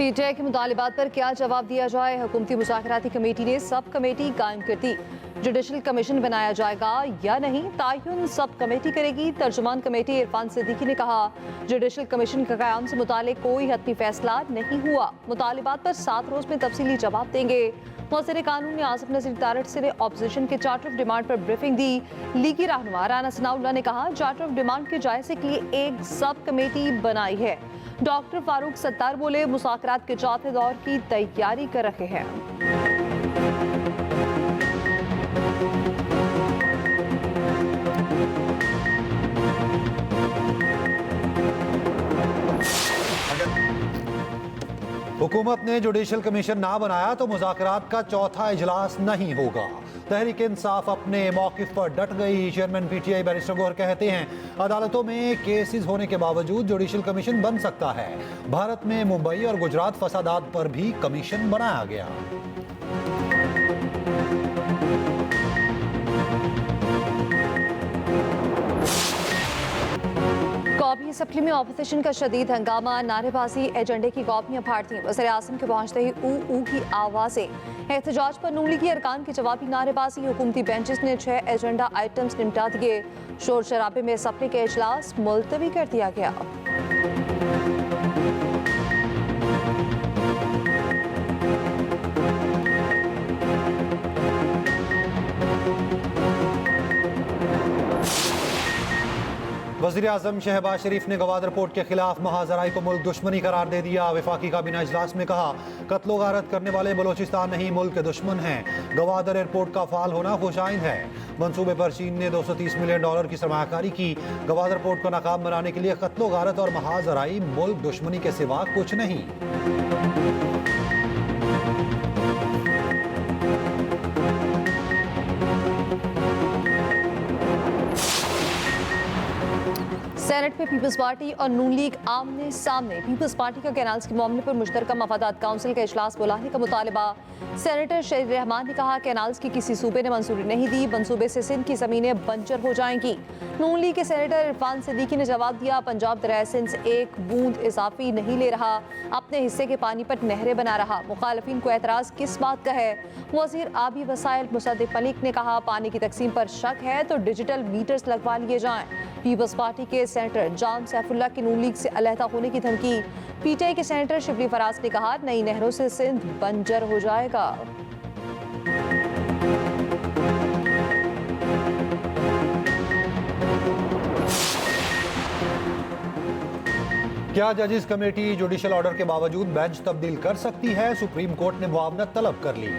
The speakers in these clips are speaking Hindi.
पीटीआई के मुतालिबात पर क्या जवाब दिया जाए। हुकूमती मुज़ाकराती कमेटी ने सब कमेटी कायम कर दी। जुडिशल कमीशन बनाया जाएगा या नहीं, तायुन सब कमेटी करेगी। तर्जुमान कमेटी इरफान सिद्दीकी ने कहा, जुडिशल कमीशन के क़याम से मुतालिक कोई हतमी फैसला नहीं हुआ। मुतालिबात पर 7 रोज में तफसीली जवाब देंगे। वज़ीर कानून ने आसिफ नज़ीर तारड़ से ऑपोजिशन के चार्टर ऑफ डिमांड पर ब्रीफिंग दी। लीगी रहनुमा राना सनाउल्लाह ने कहा, चार्टर ऑफ डिमांड के जायजे के लिए एक सब कमेटी बनाई है। डॉक्टर फारूक सत्तार बोले, मुज़ाकरात के चौथे दौर की तैयारी कर रहे हैं। हुकूमत ने जुडिशल कमीशन ना बनाया तो मुज़ाकरात का चौथा इजलास नहीं होगा। तहरीक इंसाफ अपने मौक़िफ़ पर डट गई। चेयरमैन पीटीआई बैरिस्टर गौहर कहते हैं, अदालतों में केसेस होने के बावजूद जुडिशल कमीशन बन सकता है। भारत में मुंबई और गुजरात फसादात पर भी कमीशन बनाया गया। कौमी असम्बली में ऑपोजिशन का शदीद हंगामा, नारेबाजी, एजेंडे की कॉपियां फाड़ती। वज़ीर आज़म के पहुंचते ही ऊ की आवाज़ें। एहतजाज पर नून लीगी अरकान की जवाबी नारेबाजी। हुकूमती बेंचेस ने 6 एजेंडा आइटम्स निपटा दिए। शोर शराबे में असम्बली के इजलास मुलतवी कर दिया गया। वज़ीर आज़म शहबाज शरीफ ने गवादर पोर्ट के खिलाफ महाजराई को मुल्क दुश्मनी करार दे दिया। वफाकी काबीना इजलास में कहा, कत्लो गारत करने वाले बलोचिस्तान नहीं मुल्क के दुश्मन हैं। गवादर एयरपोर्ट का फाल होना खुशाइन है। मंसूबे पर चीन ने $230 मिलियन की सरमायाकारी की। गवादर पोर्ट को नाकाम बनाने के लिए कत्लो गारत और महाजराई मुल्क दुश्मनी के सिवा कुछ नहीं। सेनेट में पीपल्स पार्टी और नून लीग आमने सामने। पीपल्स पार्टी का कैनाल्स के मामले पर मुश्तरका मफादात काउंसिल का इजलास बुलाने का मुतालबा। सेनेटर शहीद रहमान ने कहा, कैनाल्स की किसी सूबे ने मंजूरी नहीं दी, मंसूबे से सिंध की जमीनें बंजर हो जाएंगी। नून लीग के सेनेटर इरफान सिद्दीकी ने जवाब दिया, पंजाब दरियाए सिंध से एक बूंद इजाफी नहीं ले रहा, अपने हिस्से के पानी पर नहरें बना रहा। मुखालफिन को एतराज किस बात का है। वजीर आबी वसाइल मुसद्दिक मलिक ने कहा, पानी की तकसीम पर शक है तो डिजिटल मीटर्स लगवा लिए जाएं। पीपल्स पार्टी के सेनेटर जाम सैफुल्लाह की नून लीग से अलहदा होने की धमकी। पीटीआई के सेनेटर शिबली फराज ने कहा, नई नहरों से सिंध बंजर हो जाएगा। क्या जजेस कमेटी जुडिशल ऑर्डर के बावजूद बेंच तब्दील कर सकती है? सुप्रीम कोर्ट ने मुआवनत तलब कर ली।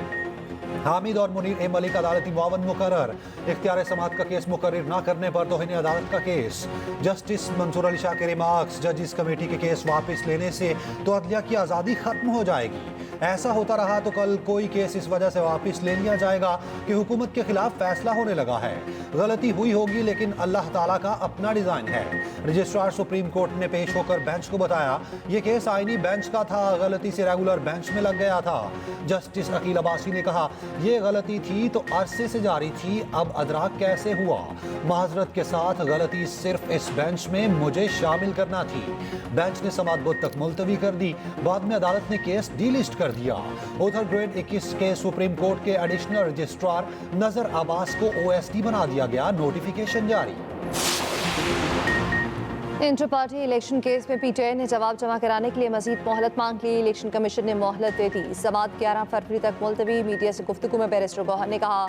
हामिद और मुनीर ए मलिक अदालती मुआवन मुकर्रर। इख्तियार समात का केस मुकर्रर न करने पर तौहीन अदालत का केस। जस्टिस मंसूर अली शाह के रिमार्क्स, जजिस कमेटी के केस वापस लेने से तो अदलिया की आज़ादी खत्म हो जाएगी। ऐसा होता रहा तो कल कोई केस इस वजह से वापस ले लिया जाएगा कि हुकूमत के खिलाफ फैसला होने लगा है। गलती हुई होगी लेकिन अल्लाह ताला का अपना डिजाइन है। रजिस्ट्रार सुप्रीम कोर्ट ने पेश होकर बेंच को बताया, ये केस आईनी बेंच का था, गलती से रेगुलर बेंच में लग गया था। जस्टिस अकील अब्बासी ने कहा, ये गलती थी तो अरसे से जारी थी, अब अदराक कैसे हुआ? माजरत के साथ गलती सिर्फ इस बेंच में मुझे शामिल करना थी। बेंच ने समात बुध तक मुलतवी कर दी। बाद में अदालत ने केस डीलिस्ट कर दिया। उधर ग्रेड 21 के सुप्रीम कोर्ट के एडिशनल रजिस्ट्रार नजर अब्बास को OSD बना दिया गया, नोटिफिकेशन जारी। इंटर पार्टी इलेक्शन केस में पीटीआई ने जवाब जमा कराने के लिए मजीद मोहलत मांग ली। इलेक्शन कमीशन ने मोहलत दे दी। समात 11 फरवरी तक मुलतवी। मीडिया से गुफ्तगू में बैरिस्टर गौहर ने कहा,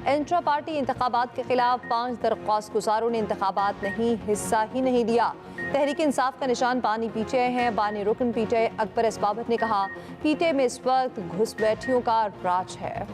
इंट्रा पार्टी इंतखाबात के खिलाफ 5 दरख्वास्त गुजारों ने इंतखाबात नहीं हिस्सा ही नहीं लिया। तहरीक इंसाफ का निशान बानी पीटीआई है। बानी रुकन पीटीआई अकबर इसबाबत ने कहा, पीटीआई में इस वक्त घुसपैठियों का राज है।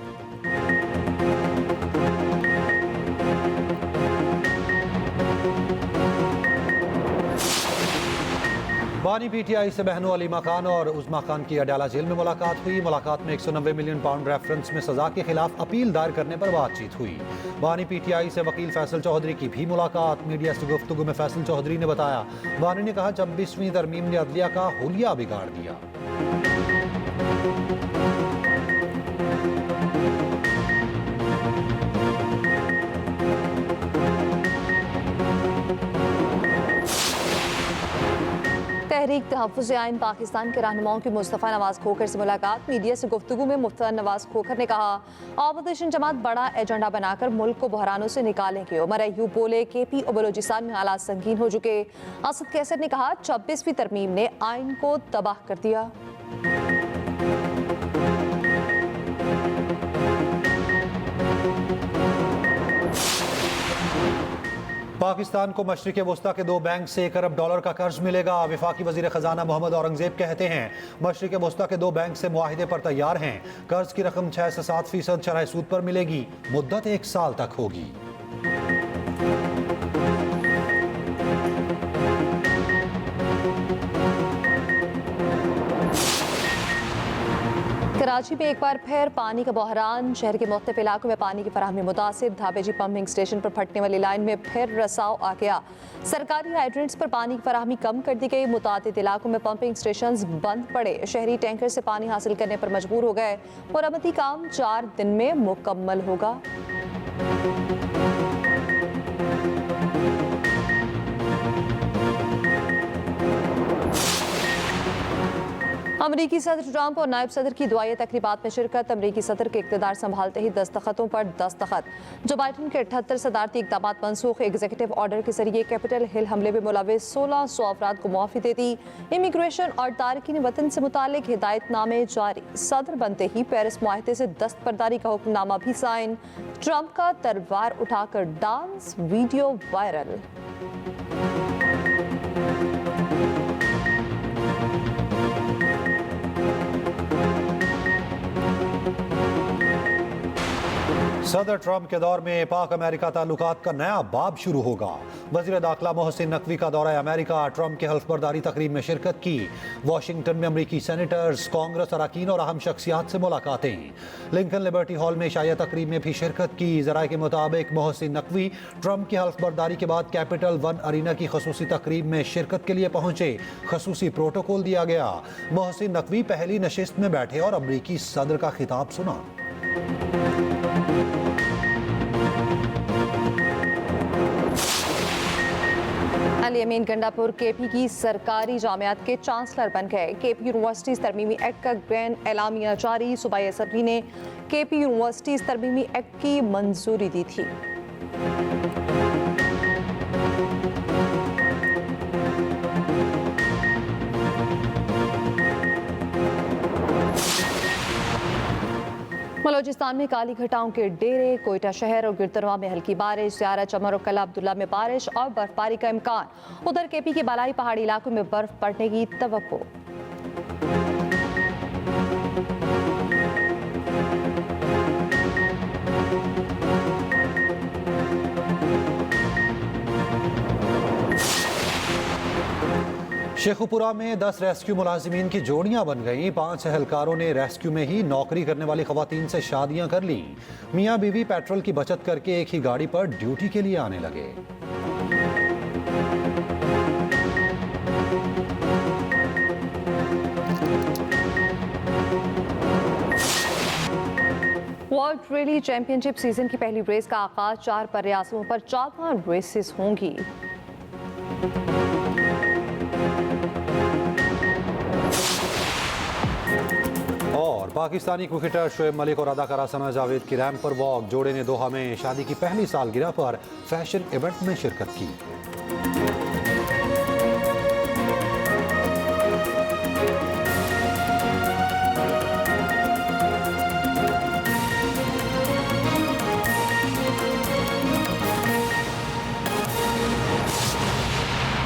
बानी पीटीआई से बहनों अलीमा खान और उज़मा खान की अडाला जेल में मुलाकात हुई। मुलाकात में 190 मिलियन पाउंड रेफरेंस में सजा के खिलाफ अपील दायर करने पर बातचीत हुई। बानी पीटीआई से वकील फैसल चौधरी की भी मुलाकात। मीडिया से गुफ्तगू में फैसल चौधरी ने बताया, बानी ने कहा, 26वीं तरमीम ने अदलिया का हुलिया बिगाड़ दिया। तहरीक तहफ़्फ़ुज़ आइन पाकिस्तान के रहनुमाओं की मुस्तफ़ा नवाज़ खोखर से मुलाकात। मीडिया से गुफ्तगू में मुफ्ती नवाज़ खोखर ने कहा, ऑपोजिशन जमात बड़ा एजेंडा बनाकर मुल्क को बहरानों से निकालेंगे। उमर अय्यूब बोले, KP और बलोचिस्तान में हालात संगीन हो चुके। असद कैसर ने कहा, 26वीं तरमीम ने आइन को तबाह कर दिया। पाकिस्तान को मशरिक़ वस्ता के 2 बैंक से $1 अरब का कर्ज मिलेगा। वफाकी वज़ीर ख़जाना मोहम्मद औरंगज़ेब कहते हैं, मशरिक़ वस्ता के 2 बैंक से मुआहिदे पर तैयार हैं। कर्ज की रकम 6 से 7% शरह सूद पर मिलेगी। मुद्दत 1 साल तक होगी। कराची में एक बार फिर पानी का बहरान। शहर के मुख्तलिफ इलाकों में पानी की फराहमी मुतासिर। धाबेजी पंपिंग स्टेशन पर फटने वाली लाइन में फिर रसाव आ गया। सरकारी हाइड्रेंट्स पर पानी की फराहमी कम कर दी गई। मुतादिद इलाकों में पंपिंग स्टेशन बंद पड़े। शहरी टैंकर से पानी हासिल करने पर मजबूर हो गए। मुरम्मती काम 4 दिन में मुकम्मल होगा। अमरीकी सदर ट्रंप और नायब सदर की दुआई तकरीबात में शिरकत। अमरीकी सदर के इक़्तिदार संभालते ही दस्तखतों पर दस्तखत। जो बाइडन के 78 सदारती इक़दाम मनसूख। एग्जीक्यूटिव ऑर्डर के जरिए कैपिटल हिल हमले में मुलविस 1600 अफराद को मुआफ़ी दे दी। इमिग्रेशन और तारकीन वतन से मुतालिक हिदायतनामे जारी। सदर बनते ही पेरिस मुआहदे से दस्तबरदारी का हुक्मनामा भी साइन। ट्रंप का तलवार उठाकर डांस वीडियो वायरल। सदर ट्रंप के दौर में पाक अमेरिका ताल्लुकात का नया बाब शुरू होगा। वज़ीर दाखिला मोहसिन नकवी का दौरा अमेरिका। ट्रंप के हल्फबरदारी तकरीब में शिरकत की। वाशिंगटन में अमरीकी सेनेटर्स, कांग्रेस अरकान और अहम शख्सियात से मुलाकातें। लिंकन लिबर्टी हॉल में शाया तकरीब में भी शिरकत की। ज़राए के मुताबिक मोहसिन नकवी ट्रंप की हल्फबरदारी के बाद कैपिटल 1 अरीना की खसूसी तकरीब में शिरकत के लिए पहुंचे। खसूसी प्रोटोकॉल दिया गया। मोहसिन नकवी पहली नशिस्त में बैठे और अमरीकी सदर का खिताब सुना। अली अमीन गंडापुर KP की सरकारी जामियात के चांसलर बन गए। KP यूनिवर्सिटीज़ तरमीमी एक्ट का ग्रैंड एलामिया जारी। सूबाई असम्बली ने KP यूनिवर्सिटीज़ तरमीमी एक्ट की मंजूरी दी थी। बलोचिस्तान में काली घटाओं के डेरे। कोयटा शहर और गिरतरवा में हल्की बारिश। ज़्यारा चमर और कला अब्दुल्ला में बारिश और बर्फबारी का इम्कान। उधर KP के बालाई पहाड़ी इलाकों में बर्फ पड़ने की तवक्को। शेखुपुरा में 10 रेस्क्यू मुलाजिमीन की जोड़ियां बन गईं। 5 एहलकारों ने रेस्क्यू में ही नौकरी करने वाली खवातीन से शादियां कर लीं। मियां बीवी पेट्रोल की बचत करके एक ही गाड़ी पर ड्यूटी के लिए आने लगे। वर्ल्ड रैली चैंपियनशिप सीजन की पहली रेस का आगाज 4 प्रयासों पर 4 रेसेस होंगी। और पाकिस्तानी क्रिकेटर शोएब मलिक और अदाकारा सना जावेद की रैंप पर वॉक। जोड़े ने दोहा में शादी की पहली सालगिरह पर फैशन इवेंट में शिरकत की।